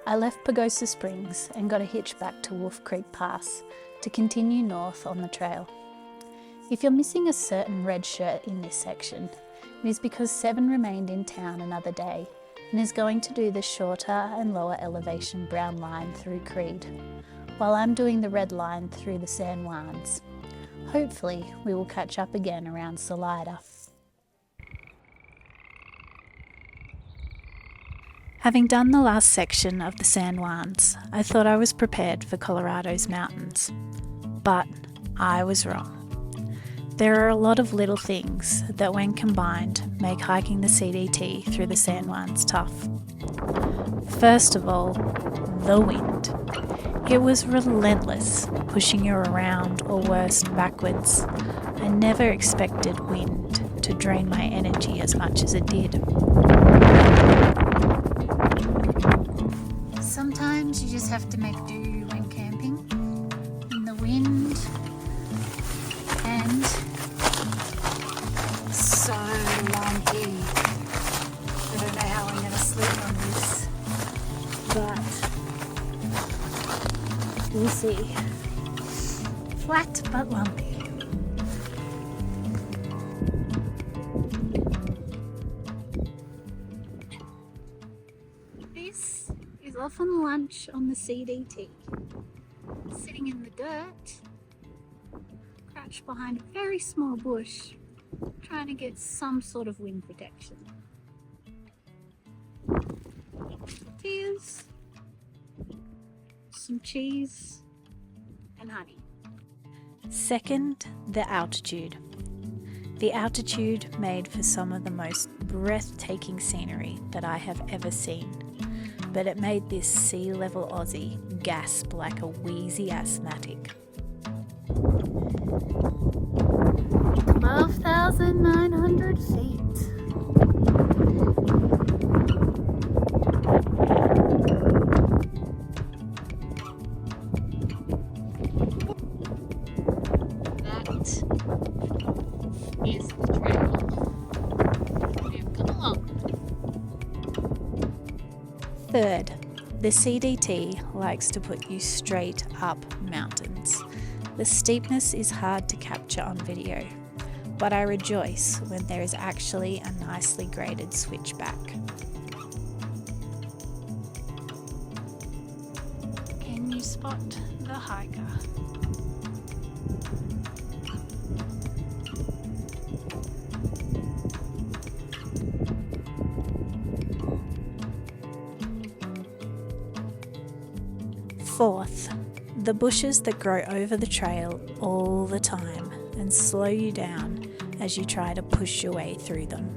I left Pagosa Springs and got a hitch back to Wolf Creek Pass to continue north on the trail. If you're missing a certain red shirt in this section, it is because Seven remained in town another day and is going to do the shorter and lower elevation brown line through Creed, while I'm doing the red line through the San Juans. Hopefully we will catch up again around Salida. Having done the last section of the San Juans, I thought I was prepared for Colorado's mountains. But I was wrong. There are a lot of little things that when combined make hiking the CDT through the San Juans tough. First of all, the wind. It was relentless, pushing you around or worse, backwards. I never expected wind to drain my energy as much as it did. Sometimes you just have to make do when camping in the wind, and so lumpy. I don't know how I'm going to sleep on this, but we'll see. Flat but lumpy. This is often lunch on the CDT. Sitting in the dirt, crouched behind a very small bush, trying to get some sort of wind protection. Tortillas, some cheese, and honey. Second, the altitude. The altitude made for some of the most breathtaking scenery that I have ever seen, but it made this sea level Aussie gasp like a wheezy asthmatic. 12,900 feet. Is the trail. We've come along. Third, the CDT likes to put you straight up mountains. The steepness is hard to capture on video, but I rejoice when there is actually a nicely graded switchback. Can you spot the hiker? Fourth, the bushes that grow over the trail all the time and slow you down as you try to push your way through them.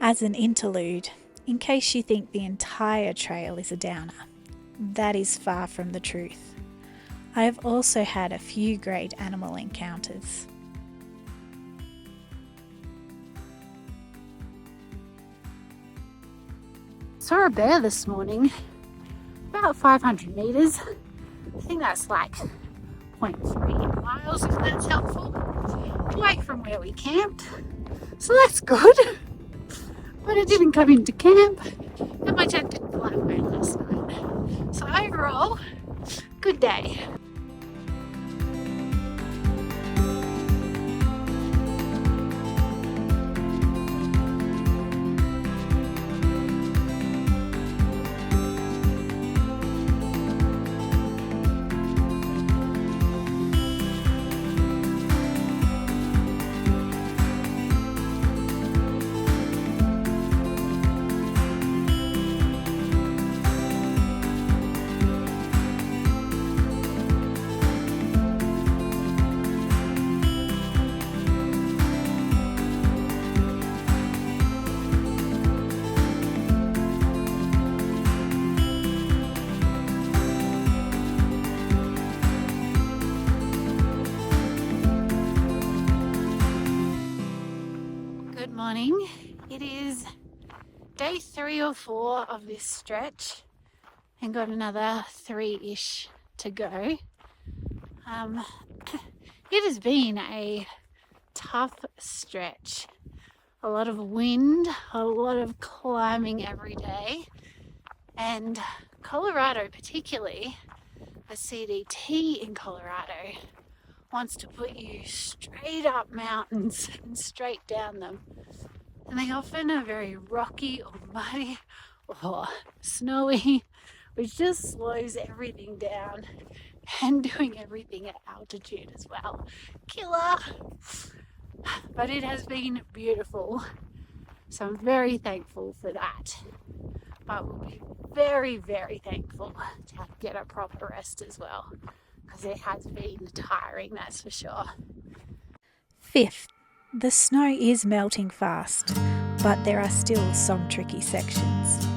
As an interlude, in case you think the entire trail is a downer, that is far from the truth. I have also had a few great animal encounters. Saw a bear this morning, about 500 meters. I think that's like 0.3 miles, if that's helpful, away from where we camped. So that's good. But it didn't come into camp, and my tent didn't fly away last night. So overall, good day. Good morning. It is day 3 or 4 of this stretch and got another 3-ish to go. It has been a tough stretch. A lot of wind, a lot of climbing every day, and Colorado particularly, the CDT in Colorado wants to put you straight up mountains and straight down them. And they often are very rocky or muddy or snowy, which just slows everything down, and doing everything at altitude as well. Killer! But it has been beautiful, so I'm very thankful for that. But we'll be very, very thankful to get a proper rest as well, because it has been tiring, that's for sure. 5th, the snow is melting fast, but there are still some tricky sections.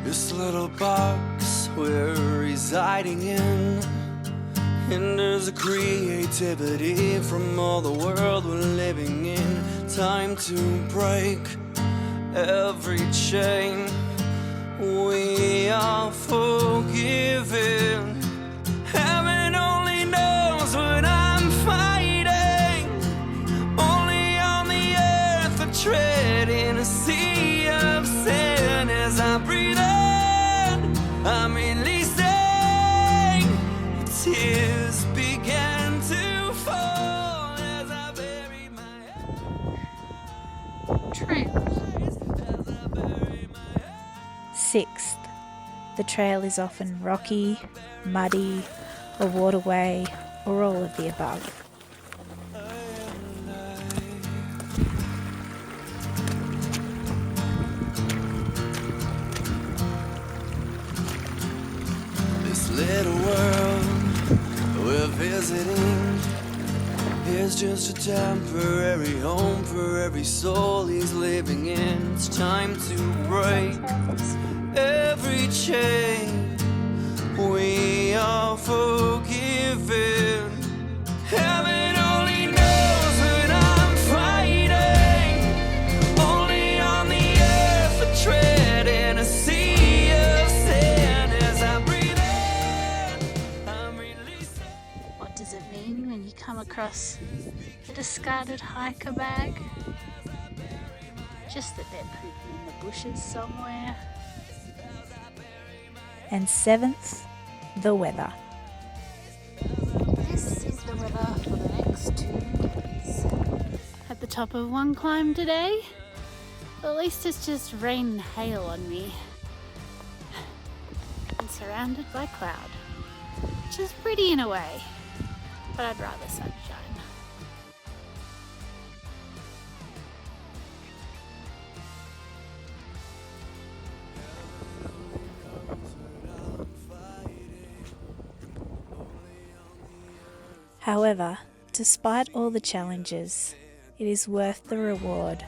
This little box we're residing in hinders the creativity from all the world we're living in. Time to break every chain. We are forgiven. Heaven only knows what I'm fighting. Only on the earth I tread in a sea of sin. As I breathe in, I'm releasing. Tears began to fall as I bury my Trail. 6th, the trail is often rocky, muddy, a waterway, or all of the above. This little world we're visiting is just a temporary home for every soul he's living in. It's time to break every chain. We are forgiven. Heaven only knows what I'm fighting. Only on the earth I tread in a sea of sin. As I breathe in, I'm releasing. What does it mean when you come across a discarded hiker bag? Just that they're pooping in the bushes somewhere. And 7th, the weather. This is the weather for the next 2 days. At the top of one climb today, at least it's just rain and hail on me. And surrounded by cloud, which is pretty in a way, but I'd rather sunshine. However, despite all the challenges, it is worth the reward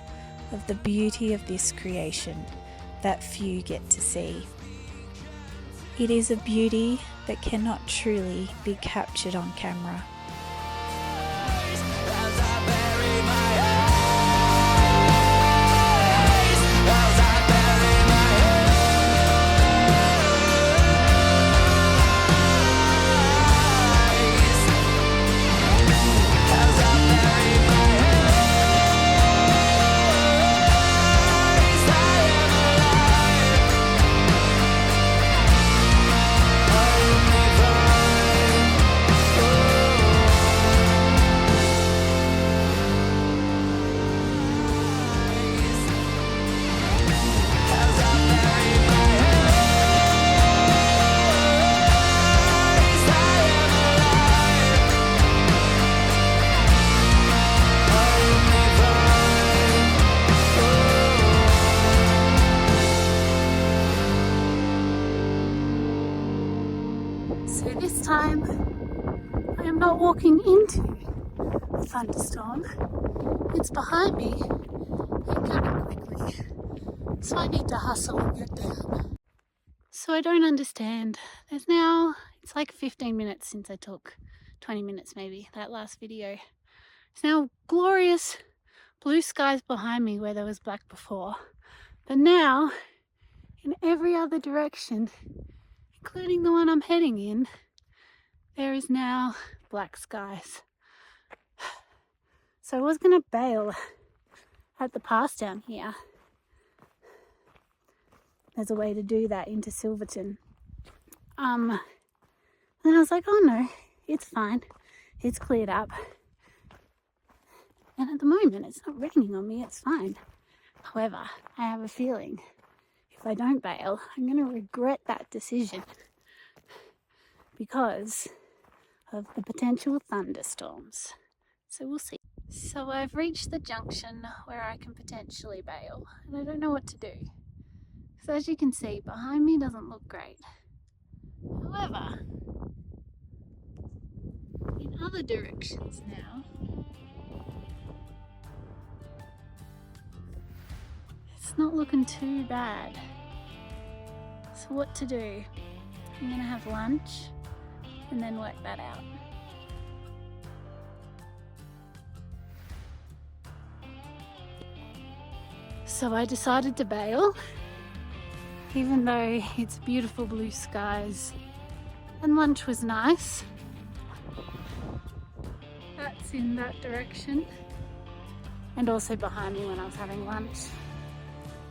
of the beauty of this creation that few get to see. It is a beauty that cannot truly be captured on camera. So this time I am not walking into a thunderstorm, it's behind me and coming quickly, so I need to hustle and get down. So I don't understand. It's like 15 minutes since I took 20 minutes maybe, that last video. It's now glorious blue skies behind me where there was black before. But now, in every other direction, including the one I'm heading in, there is now black skies. So I was going to bail at the pass down here. There's a way to do that into Silverton. And I was like, oh no, it's fine. It's cleared up. And at the moment, it's not raining on me, it's fine. However, I have a feeling if I don't bail, I'm going to regret that decision because of the potential thunderstorms. So we'll see. So I've reached the junction where I can potentially bail, and I don't know what to do. Because as you can see, behind me doesn't look great. However, in other directions now, it's not looking too bad. So what to do? I'm gonna have lunch and then work that out. So I decided to bail, even though it's beautiful blue skies and lunch was nice. That's in that direction. And also behind me when I was having lunch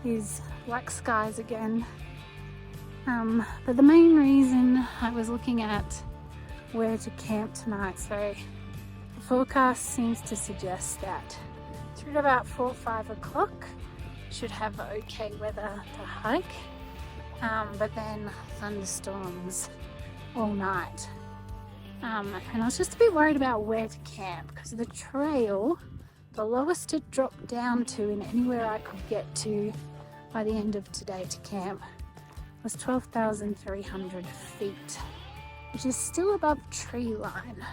is black skies again. But the main reason I was looking at where to camp tonight, so the forecast seems to suggest that through about 4 or 5 o'clock should have okay weather to hike, but then thunderstorms all night. And I was just a bit worried about where to camp because the trail, the lowest it dropped down to in anywhere I could get to by the end of today to camp was 12,300 feet, which is still above tree line.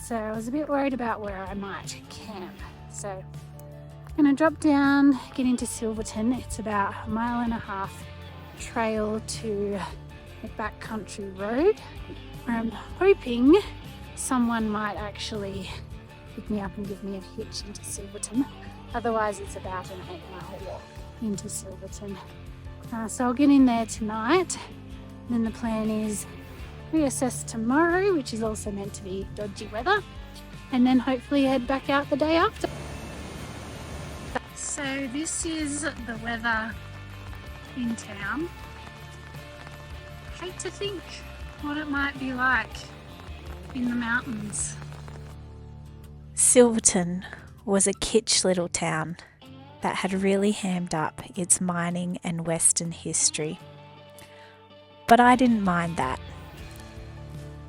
So I was a bit worried about where I might camp. So I'm going to drop down, get into Silverton. It's about 1.5 mile trail to a backcountry road where I'm hoping someone might actually pick me up and give me a hitch into Silverton. Otherwise it's about an 8-mile walk into Silverton. So I'll get in there tonight. Then the plan is reassess tomorrow, which is also meant to be dodgy weather, and then hopefully head back out the day after. So this is the weather in town. Hate to think what it might be like in the mountains. Silverton was a kitsch little town that had really hammed up its mining and Western history. But I didn't mind that.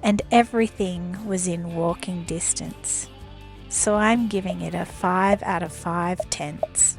And everything was in walking distance. So I'm giving it a 5 out of 5 tents.